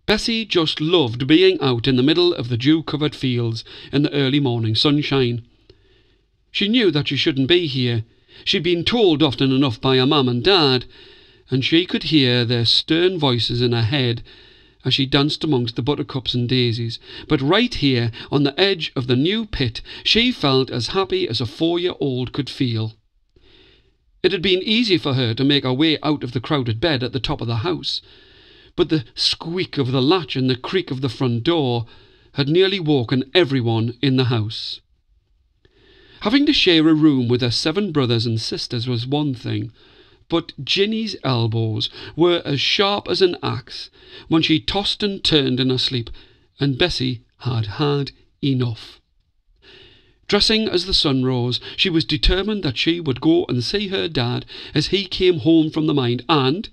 Bessie just loved being out in the middle of the dew-covered fields in the early morning sunshine. She knew that she shouldn't be here. She'd been told often enough by her mum and dad, and she could hear their stern voices in her head as she danced amongst the buttercups and daisies. But right here, on the edge of the new pit, she felt as happy as a 4-year-old could feel. It had been easy for her to make her way out of the crowded bed at the top of the house, but the squeak of the latch and the creak of the front door had nearly woken everyone in the house. Having to share a room with her 7 brothers and sisters was one thing, but Ginny's elbows were as sharp as an axe when she tossed and turned in her sleep, and Bessie had had enough. Dressing as the sun rose, she was determined that she would go and see her dad as he came home from the mine, and,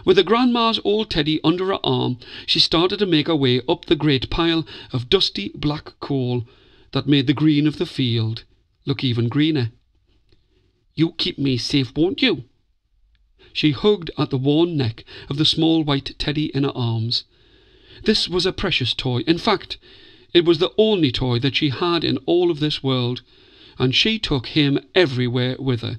with her grandma's old teddy under her arm, she started to make her way up the great pile of dusty black coal that made the green of the field look even greener. "You keep me safe, won't you?" She hugged at the worn neck of the small white teddy in her arms. This was a precious toy. In fact, it was the only toy that she had in all of this world, and she took him everywhere with her.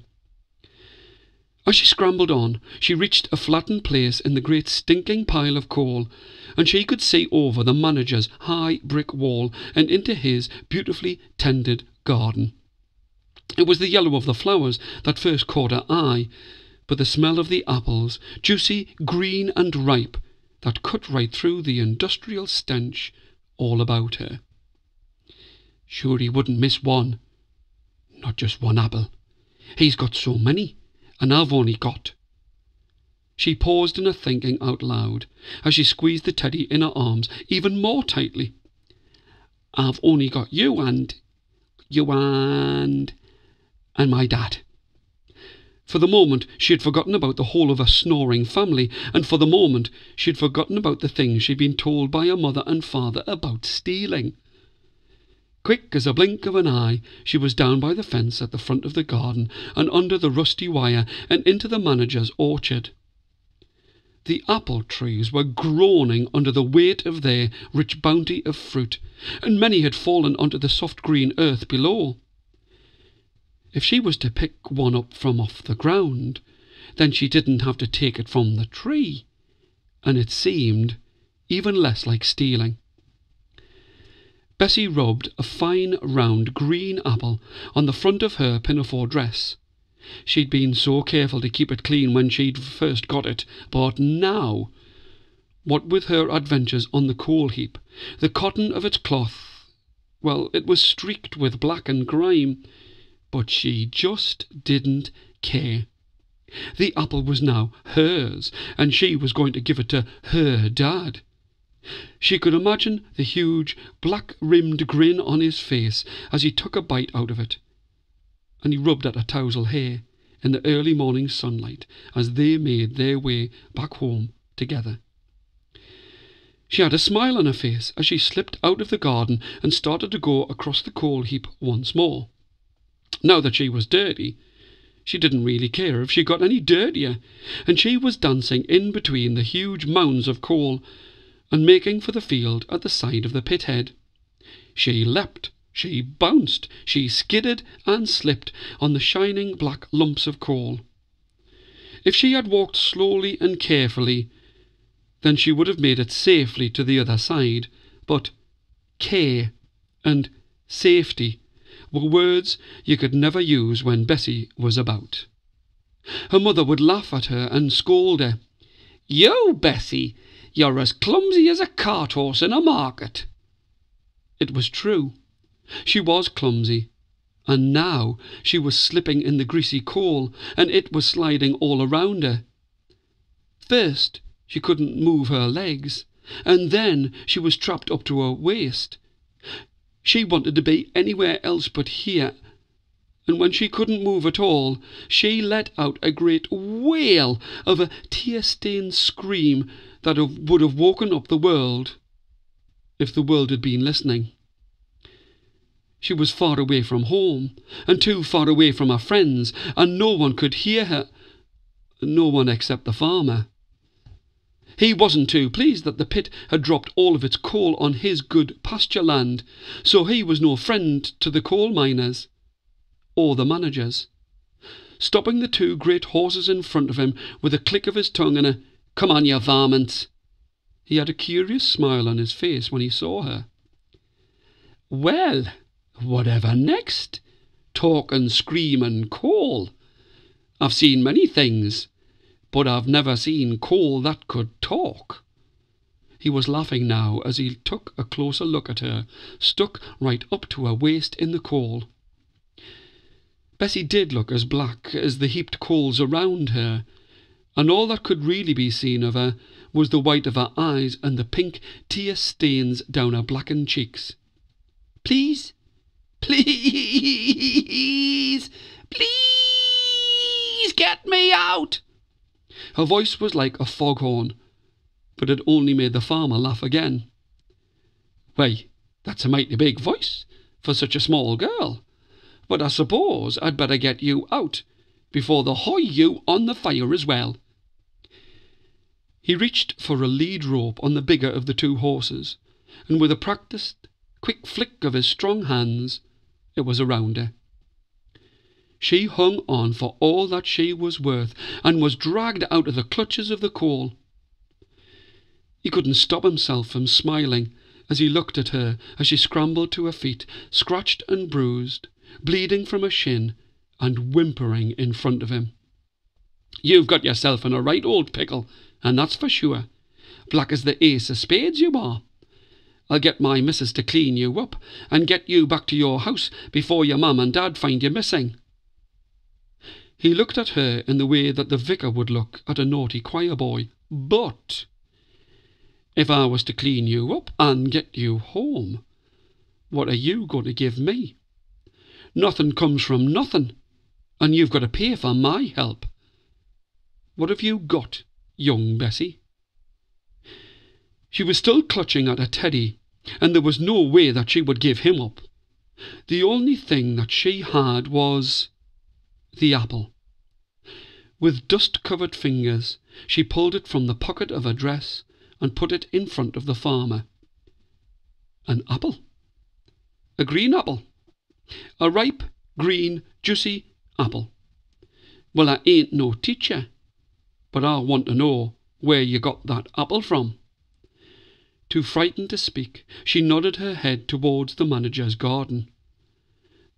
As she scrambled on, she reached a flattened place in the great stinking pile of coal, and she could see over the manager's high brick wall and into his beautifully tended garden. It was the yellow of the flowers that first caught her eye, but the smell of the apples, juicy, green and ripe, that cut right through the industrial stench all about her. Sure he wouldn't miss one. Not just one apple. He's got so many, and I've only got. She paused in her thinking out loud as she squeezed the teddy in her arms even more tightly. I've only got you and my dad. For the moment she had forgotten about the whole of her snoring family, and for the moment she had forgotten about the things she'd been told by her mother and father about stealing. Quick as a blink of an eye, she was down by the fence at the front of the garden and under the rusty wire and into the manager's orchard. The apple trees were groaning under the weight of their rich bounty of fruit, and many had fallen onto the soft green earth below. If she was to pick one up from off the ground, then she didn't have to take it from the tree, and it seemed even less like stealing. Bessie rubbed a fine round green apple on the front of her pinafore dress. She'd been so careful to keep it clean when she'd first got it, but now, what with her adventures on the coal heap, the cotton of its cloth, well, it was streaked with black and grime, but she just didn't care. The apple was now hers, and she was going to give it to her dad. She could imagine the huge, black-rimmed grin on his face as he took a bite out of it, and he rubbed at her tousle hair in the early morning sunlight as they made their way back home together. She had a smile on her face as she slipped out of the garden and started to go across the coal heap once more. Now that she was dirty, she didn't really care if she got any dirtier, and she was dancing in between the huge mounds of coal and making for the field at the side of the pit head. She leapt, she bounced, she skidded and slipped on the shining black lumps of coal. If she had walked slowly and carefully, then she would have made it safely to the other side, but care and safety were words you could never use when Bessie was about. Her mother would laugh at her and scold her. "You, Bessie, you're as clumsy as a cart horse in a market." It was true. She was clumsy, and now she was slipping in the greasy coal, and it was sliding all around her. First, she couldn't move her legs, and then she was trapped up to her waist. She wanted to be anywhere else but here, and when she couldn't move at all, she let out a great wail of a tear-stained scream that would have woken up the world, if the world had been listening. She was far away from home, and too far away from her friends, and no one could hear her, no one except the farmer. He wasn't too pleased that the pit had dropped all of its coal on his good pasture land, so he was no friend to the coal miners or the managers. Stopping the two great horses in front of him with a click of his tongue and a "Come on, you varmint," he had a curious smile on his face when he saw her. "Well, whatever next? Talk and scream and coal. I've seen many things, but I've never seen coal that could talk." He was laughing now as he took a closer look at her, stuck right up to her waist in the coal. Bessie did look as black as the heaped coals around her, and all that could really be seen of her was the white of her eyes and the pink tear stains down her blackened cheeks. "Please, please, please get me out!" Her voice was like a foghorn, but it only made the farmer laugh again. "Why, that's a mighty big voice for such a small girl, but I suppose I'd better get you out before they hoy you on the fire as well." He reached for a lead rope on the bigger of the two horses, and with a practised, quick flick of his strong hands, it was around her. She hung on for all that she was worth, and was dragged out of the clutches of the coal. He couldn't stop himself from smiling as he looked at her as she scrambled to her feet, scratched and bruised, bleeding from her shin, and whimpering in front of him. "You've got yourself in a right old pickle, and that's for sure. Black as the ace of spades you are. I'll get my missus to clean you up, and get you back to your house before your mum and dad find you missing." He looked at her in the way that the vicar would look at a naughty choir boy. "But if I was to clean you up and get you home, what are you going to give me? Nothing comes from nothing, and you've got to pay for my help. What have you got, young Bessie?" She was still clutching at her teddy, and there was no way that she would give him up. The only thing that she had was the apple. With dust-covered fingers, she pulled it from the pocket of her dress and put it in front of the farmer. An apple. A green apple. A ripe, green, juicy apple. "Well, I ain't no teacher, but I want to know where you got that apple from." Too frightened to speak, she nodded her head towards the manager's garden.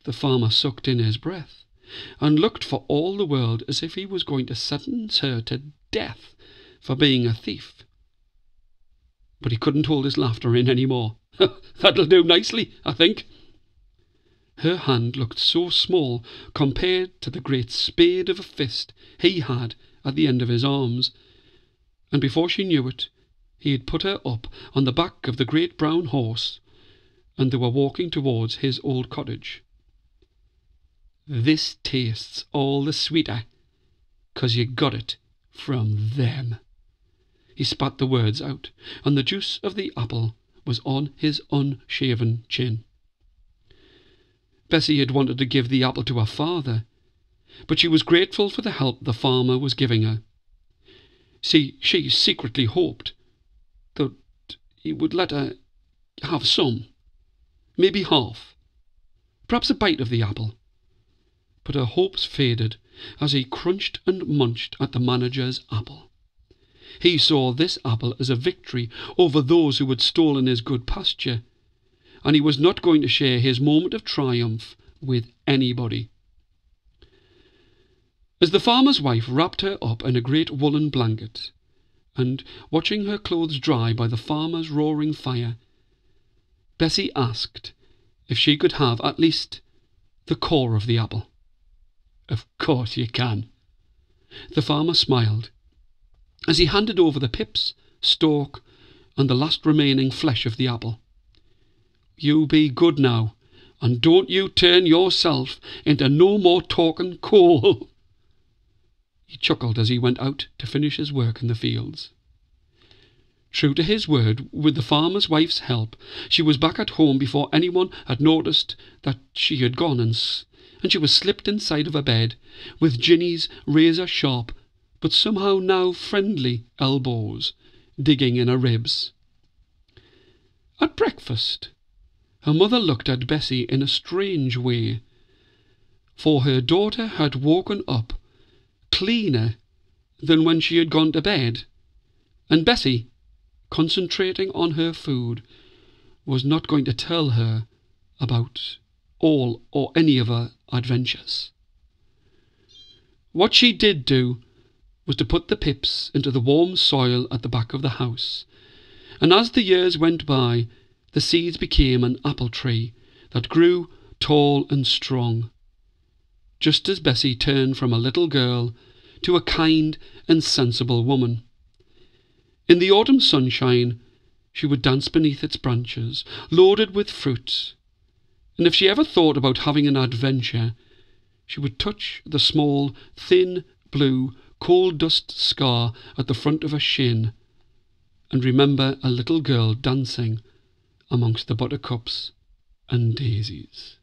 The farmer sucked in his breath, and looked for all the world as if he was going to sentence her to death for being a thief. But he couldn't hold his laughter in any more. "That'll do nicely, I think." Her hand looked so small compared to the great spade of a fist he had at the end of his arms, and before she knew it, he had put her up on the back of the great brown horse, and they were walking towards his old cottage. "This tastes all the sweeter 'cause you got it from them." He spat the words out, and the juice of the apple was on his unshaven chin. Bessie had wanted to give the apple to her father, but she was grateful for the help the farmer was giving her. See, she secretly hoped that he would let her have some, maybe half, perhaps a bite of the apple. But her hopes faded as he crunched and munched at the manager's apple. He saw this apple as a victory over those who had stolen his good pasture, and he was not going to share his moment of triumph with anybody. As the farmer's wife wrapped her up in a great woolen blanket, and watching her clothes dry by the farmer's roaring fire, Bessie asked if she could have at least the core of the apple. "Of course you can." The farmer smiled as he handed over the pips, stalk, and the last remaining flesh of the apple. "You be good now, and don't you turn yourself into no more talking coal." He chuckled as he went out to finish his work in the fields. True to his word, with the farmer's wife's help, she was back at home before anyone had noticed that she had gone, and she was slipped inside of her bed, with Ginny's razor-sharp, but somehow now friendly, elbows digging in her ribs. At breakfast, her mother looked at Bessie in a strange way, for her daughter had woken up cleaner than when she had gone to bed, and Bessie, concentrating on her food, was not going to tell her about all or any of her adventures. What she did do was to put the pips into the warm soil at the back of the house, and as the years went by, the seeds became an apple tree that grew tall and strong, just as Bessie turned from a little girl to a kind and sensible woman. In the autumn sunshine, she would dance beneath its branches, loaded with fruit, and if she ever thought about having an adventure, she would touch the small, thin, blue, coal dust scar at the front of her shin, and remember a little girl dancing amongst the buttercups and daisies.